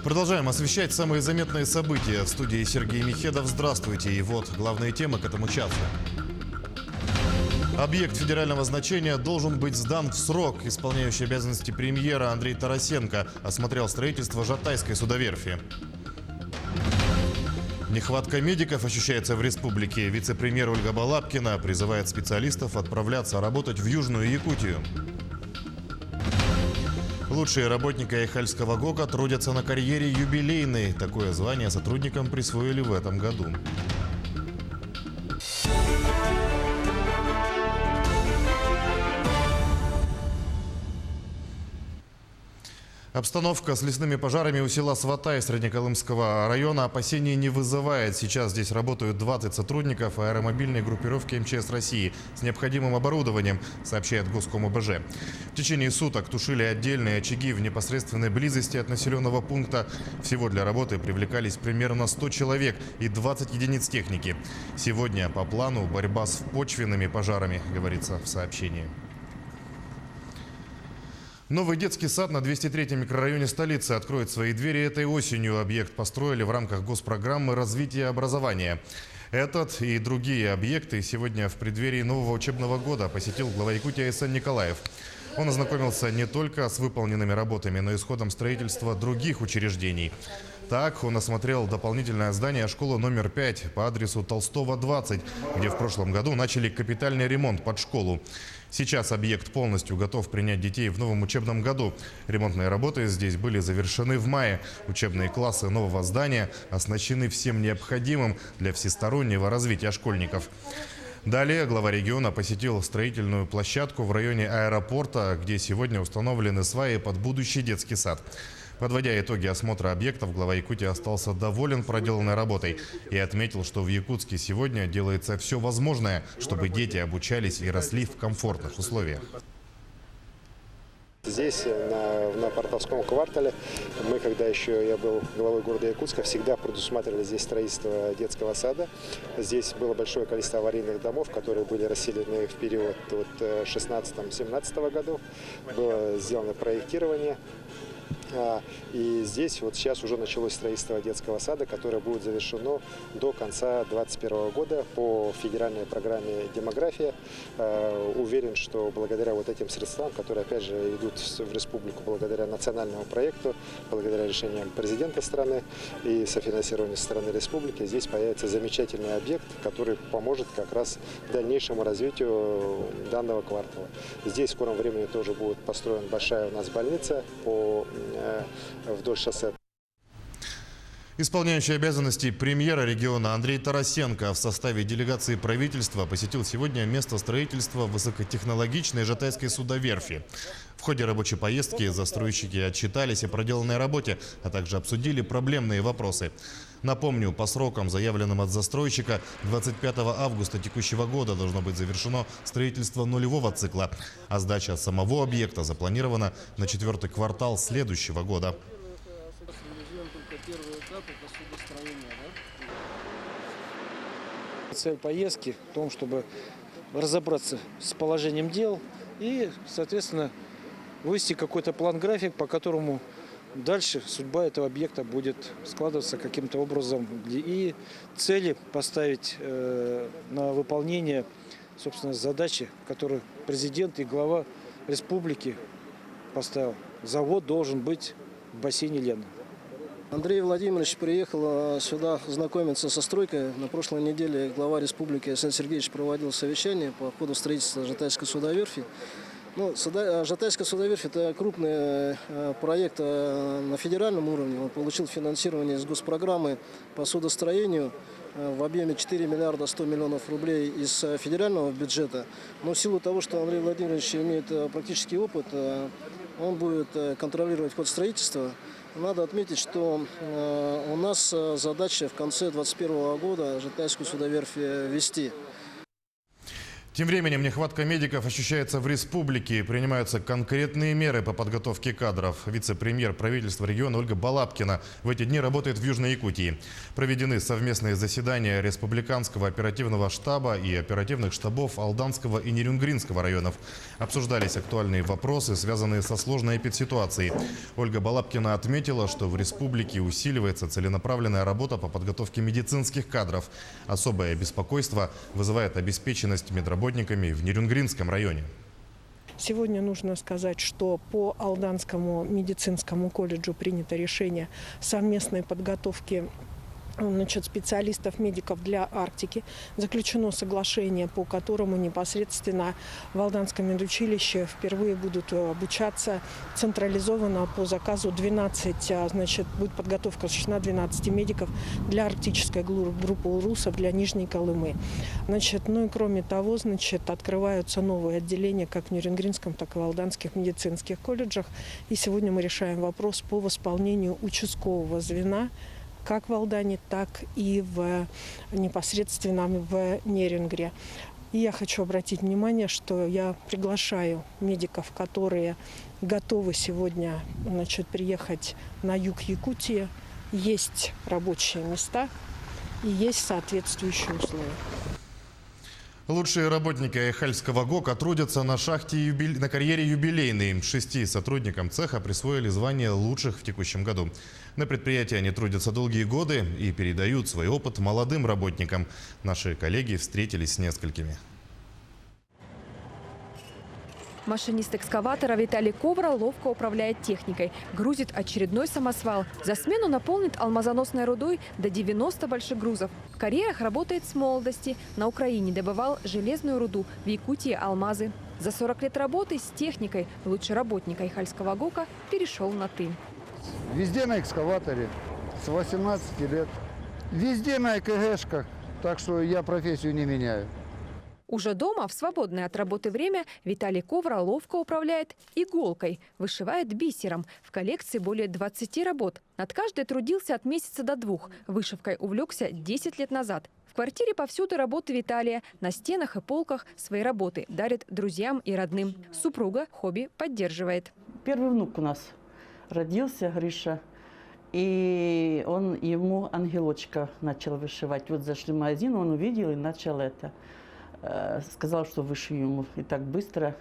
Продолжаем освещать самые заметные события. В студии Сергей Михедов. Здравствуйте. И вот главные темы к этому часу. Объект федерального значения должен быть сдан в срок. Исполняющий обязанности премьера Андрей Тарасенко осмотрел строительство Жатайской судоверфи. Нехватка медиков ощущается в республике. Вице-премьер Ольга Балабкина призывает специалистов отправляться работать в Южную Якутию. Лучшие работники Айхальского ГОКа трудятся на карьере юбилейной. Такое звание сотрудникам присвоили в этом году. Обстановка с лесными пожарами у села Сватай Среднеколымского района опасений не вызывает. Сейчас здесь работают 20 сотрудников аэромобильной группировки МЧС России с необходимым оборудованием, сообщает Госком ОБЖ. В течение суток тушили отдельные очаги в непосредственной близости от населенного пункта. Всего для работы привлекались примерно 100 человек и 20 единиц техники. Сегодня по плану борьба с почвенными пожарами, говорится в сообщении. Новый детский сад на 203-м микрорайоне столицы откроет свои двери этой осенью. Объект построили в рамках госпрограммы развития образования. Этот и другие объекты сегодня в преддверии нового учебного года посетил глава Якутии Айсан Николаев. Он ознакомился не только с выполненными работами, но и с ходом строительства других учреждений. Так, он осмотрел дополнительное здание школы номер 5 по адресу Толстого, 20, где в прошлом году начали капитальный ремонт под школу. Сейчас объект полностью готов принять детей в новом учебном году. Ремонтные работы здесь были завершены в мае. Учебные классы нового здания оснащены всем необходимым для всестороннего развития школьников. Далее глава региона посетил строительную площадку в районе аэропорта, где сегодня установлены сваи под будущий детский сад. Подводя итоги осмотра объектов, глава Якутии остался доволен проделанной работой и отметил, что в Якутске сегодня делается все возможное, чтобы дети обучались и росли в комфортных условиях. Здесь, на Портовском квартале, мы, когда еще я был главой города Якутска, всегда предусматривали здесь строительство детского сада. Здесь было большое количество аварийных домов, которые были расселены в период 16-17 годов. Было сделано проектирование. И здесь вот сейчас уже началось строительство детского сада, которое будет завершено до конца 2021 года по федеральной программе «Демография». Уверен, что благодаря вот этим средствам, которые опять же идут в республику благодаря национальному проекту, благодаря решениям президента страны и софинансированию со стороны республики, здесь появится замечательный объект, который поможет как раз дальнейшему развитию данного квартала. Здесь в скором времени тоже будет построена большая у нас больница вдоль шоссе. Исполняющий обязанности премьера региона Андрей Тарасенко в составе делегации правительства посетил сегодня место строительства высокотехнологичной Жатайской судоверфи. В ходе рабочей поездки застройщики отчитались о проделанной работе, а также обсудили проблемные вопросы. Напомню, по срокам, заявленным от застройщика, 25 августа текущего года должно быть завершено строительство нулевого цикла, а сдача самого объекта запланирована на 4-й квартал следующего года. Цель поездки в том, чтобы разобраться с положением дел и, соответственно, вывести какой-то план-график, по которому дальше судьба этого объекта будет складываться каким-то образом. И цели поставить на выполнение, собственно, задачи, которые президент и глава республики поставил. Завод должен быть в бассейне Лена. Андрей Владимирович приехал сюда знакомиться со стройкой. На прошлой неделе глава республики Айсан Сергеевич проводил совещание по ходу строительства Жатайской судоверфи. Жатайская судоверфь – это крупный проект на федеральном уровне. Он получил финансирование из госпрограммы по судостроению в объеме 4 миллиарда 100 миллионов рублей из федерального бюджета. Но в силу того, что Андрей Владимирович имеет практический опыт, он будет контролировать ход строительства. Надо отметить, что у нас задача в конце 2021 года Жатайскую судоверфь ввести. Тем временем нехватка медиков ощущается в республике. Принимаются конкретные меры по подготовке кадров. Вице-премьер правительства региона Ольга Балабкина в эти дни работает в Южной Якутии. Проведены совместные заседания Республиканского оперативного штаба и оперативных штабов Алданского и Нерюнгринского районов. Обсуждались актуальные вопросы, связанные со сложной эпидситуацией. Ольга Балабкина отметила, что в республике усиливается целенаправленная работа по подготовке медицинских кадров. Особое беспокойство вызывает обеспеченность медработниками в Нерюнгринском районе. Сегодня нужно сказать, что по Алданскому медицинскому колледжу принято решение совместной подготовки специалистов, медиков для Арктики. Заключено соглашение, по которому непосредственно в Алданском медучилище впервые будут обучаться централизованно по заказу 12, будет подготовка осуществлена 12 медиков для арктической группы УРУСов для Нижней Колымы. И кроме того, открываются новые отделения как в Нерюнгринском, так и в Алданских медицинских колледжах. И сегодня мы решаем вопрос по восполнению участкового звена как в Алдане, так и непосредственно в Нерюнгре. И я хочу обратить внимание, что я приглашаю медиков, которые готовы сегодня приехать на юг Якутии. Есть рабочие места и есть соответствующие условия. Лучшие работники Айхальского ГОКа трудятся на шахте на карьере юбилейной. 6 сотрудникам цеха присвоили звание лучших в текущем году. На предприятии они трудятся долгие годы и передают свой опыт молодым работникам. Наши коллеги встретились с несколькими. Машинист экскаватора Виталий Ковра ловко управляет техникой. Грузит очередной самосвал. За смену наполнит алмазоносной рудой до 90 больших грузов. В карьерах работает с молодости. На Украине добывал железную руду, в Якутии – алмазы. За 40 лет работы с техникой лучший работник Айхальского ГОКа перешел на «ты». Везде на экскаваторе, с 18 лет. Везде на ЭКГшках, так что я профессию не меняю. Уже дома, в свободное от работы время, Виталий Ковра ловко управляет иголкой, вышивает бисером. В коллекции более 20 работ. Над каждой трудился от месяца до 2. Вышивкой увлекся 10 лет назад. В квартире повсюду работы Виталия. На стенах и полках свои работы дарит друзьям и родным. Супруга хобби поддерживает. Первый внук у нас родился, Гриша. И ему ангелочка начал вышивать. Вот зашли в магазин, он увидел и начал это. Сказал, что вышью ему, и так быстро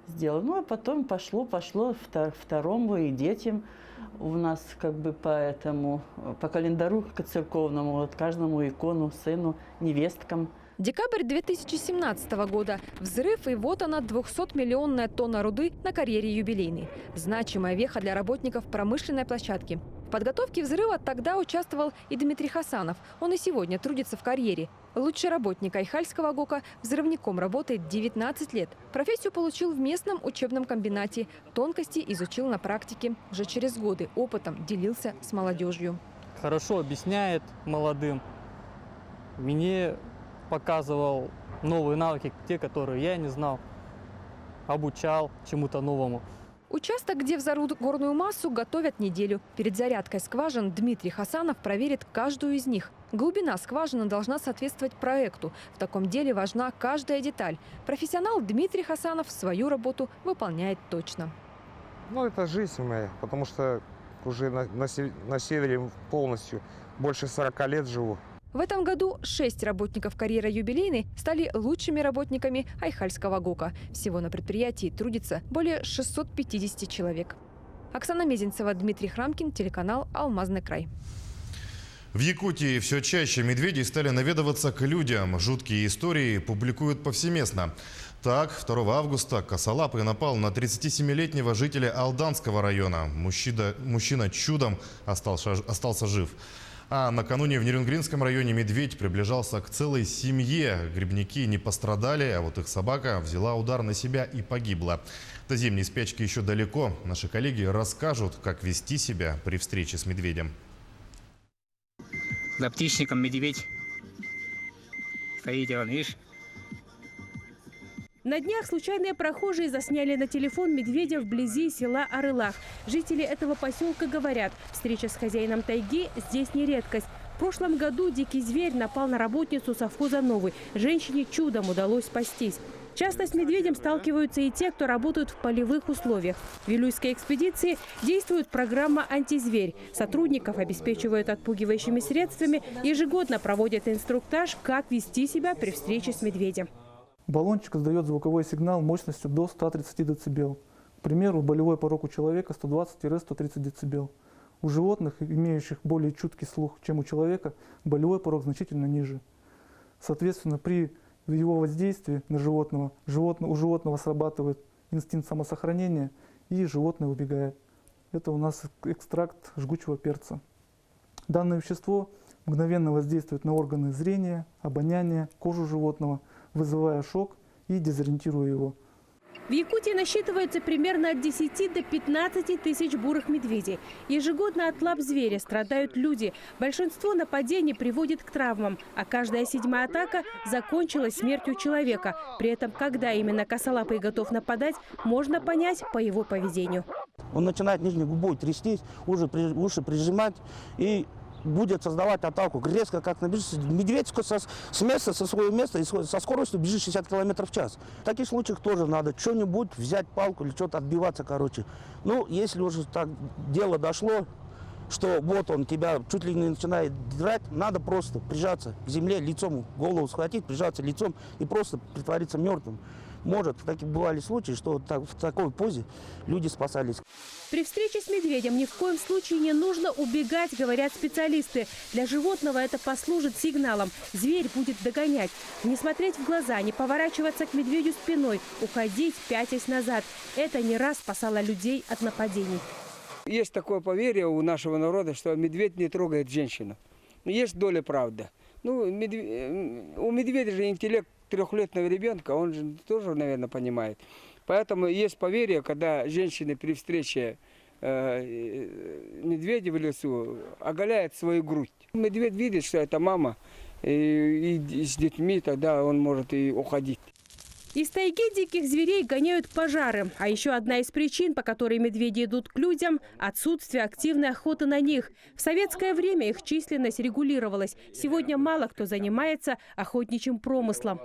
сделал. Ну, а потом пошло второму и детям. У нас по календару церковному, вот каждому икону, сыну, невесткам. Декабрь 2017 года. Взрыв, и вот она, 200-миллионная тонна руды на карьере юбилейной. Значимая веха для работников промышленной площадки. В подготовке взрыва тогда участвовал и Дмитрий Хасанов. Он и сегодня трудится в карьере. Лучший работник Айхальского ГОКа взрывником работает 19 лет. Профессию получил в местном учебном комбинате. Тонкости изучил на практике. Уже через годы опытом делился с молодежью. Хорошо объясняет молодым. Мне показывал новые навыки, те, которые я не знал. Обучал чему-то новому. Участок, где взорвут горную массу, готовят неделю. Перед зарядкой скважин Дмитрий Хасанов проверит каждую из них. Глубина скважины должна соответствовать проекту. В таком деле важна каждая деталь. Профессионал Дмитрий Хасанов свою работу выполняет точно. Это жизнь моя, потому что уже на севере полностью больше 40 лет живу. В этом году 6 работников карьеры юбилейной стали лучшими работниками Айхальского ГОКа. Всего на предприятии трудится более 650 человек. Оксана Мезенцева, Дмитрий Храмкин, телеканал «Алмазный край». В Якутии все чаще медведи стали наведываться к людям. Жуткие истории публикуют повсеместно. Так, 2 августа косолапый напал на 37-летнего жителя Алданского района. Мужчина чудом остался жив. А накануне в Нерюнгринском районе медведь приближался к целой семье. Грибники не пострадали, а вот их собака взяла удар на себя и погибла. До зимней спячки еще далеко. Наши коллеги расскажут, как вести себя при встрече с медведем. За птичником медведь. Стоит он, видишь? На днях случайные прохожие засняли на телефон медведя вблизи села Арылах. Жители этого поселка говорят, встреча с хозяином тайги здесь не редкость. прошлом году дикий зверь напал на работницу совхоза «Новый». Женщине чудом удалось спастись. Часто с медведем сталкиваются и те, кто работают в полевых условиях. В Вилюйской экспедиции действует программа «Антизверь». Сотрудников обеспечивают отпугивающими средствами, ежегодно проводят инструктаж, как вести себя при встрече с медведем. Баллончик издает звуковой сигнал мощностью до 130 дБ. К примеру, болевой порог у человека 120-130 дБ. У животных, имеющих более чуткий слух, чем у человека, болевой порог значительно ниже. Соответственно, при его воздействии на животного, у животного срабатывает инстинкт самосохранения, и животное убегает. Это у нас экстракт жгучего перца. Данное вещество мгновенно воздействует на органы зрения, обоняния, кожу животного, вызывая шок и дезориентируя его. В Якутии насчитывается примерно от 10 до 15 тысяч бурых медведей. Ежегодно от лап зверя страдают люди. Большинство нападений приводит к травмам, а каждая 7-я атака закончилась смертью человека. При этом, когда именно косолапый готов нападать, можно понять по его поведению. Он начинает нижней губой трястись, уши прижимать и будет создавать атаку резко, как набежит. Медведь со своего места и со скоростью бежит 60 км в час. В таких случаях тоже надо что-нибудь взять, палку или что-то отбиваться, короче. Ну, если уже так дело дошло, что вот он тебя чуть ли не начинает драть, надо просто прижаться к земле, лицом голову схватить, прижаться лицом и просто притвориться мертвым. Может, такие бывали случаи, что в такой позе люди спасались. При встрече с медведем ни в коем случае не нужно убегать, говорят специалисты. Для животного это послужит сигналом. Зверь будет догонять. Не смотреть в глаза, не поворачиваться к медведю спиной, уходить, пятясь назад. Это не раз спасало людей от нападений. Есть такое поверье у нашего народа, что медведь не трогает женщину. Есть доля правды. Ну, у медведя же интеллект 3-летнего ребенка, он же тоже, наверное, понимает. Поэтому есть поверье, когда женщины при встрече медведя в лесу оголяют свою грудь. Медведь видит, что это мама, и с детьми тогда он может и уходить. Из тайги диких зверей гоняют пожары. А еще одна из причин, по которой медведи идут к людям – отсутствие активной охоты на них. В советское время их численность регулировалась. Сегодня мало кто занимается охотничьим промыслом.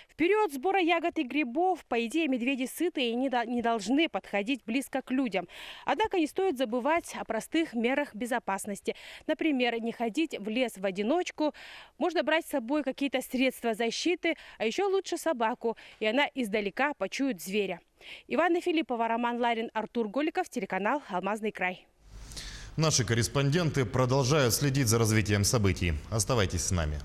В период сбора ягод и грибов, по идее, медведи сытые и не должны подходить близко к людям. Однако не стоит забывать о простых мерах безопасности. Например, не ходить в лес в одиночку. Можно брать с собой какие-то средства защиты, а еще лучше собаку, и она издалека почует зверя. Ивана Филиппова, Роман Ларин, Артур Голиков, телеканал «Алмазный край». Наши корреспонденты продолжают следить за развитием событий. Оставайтесь с нами.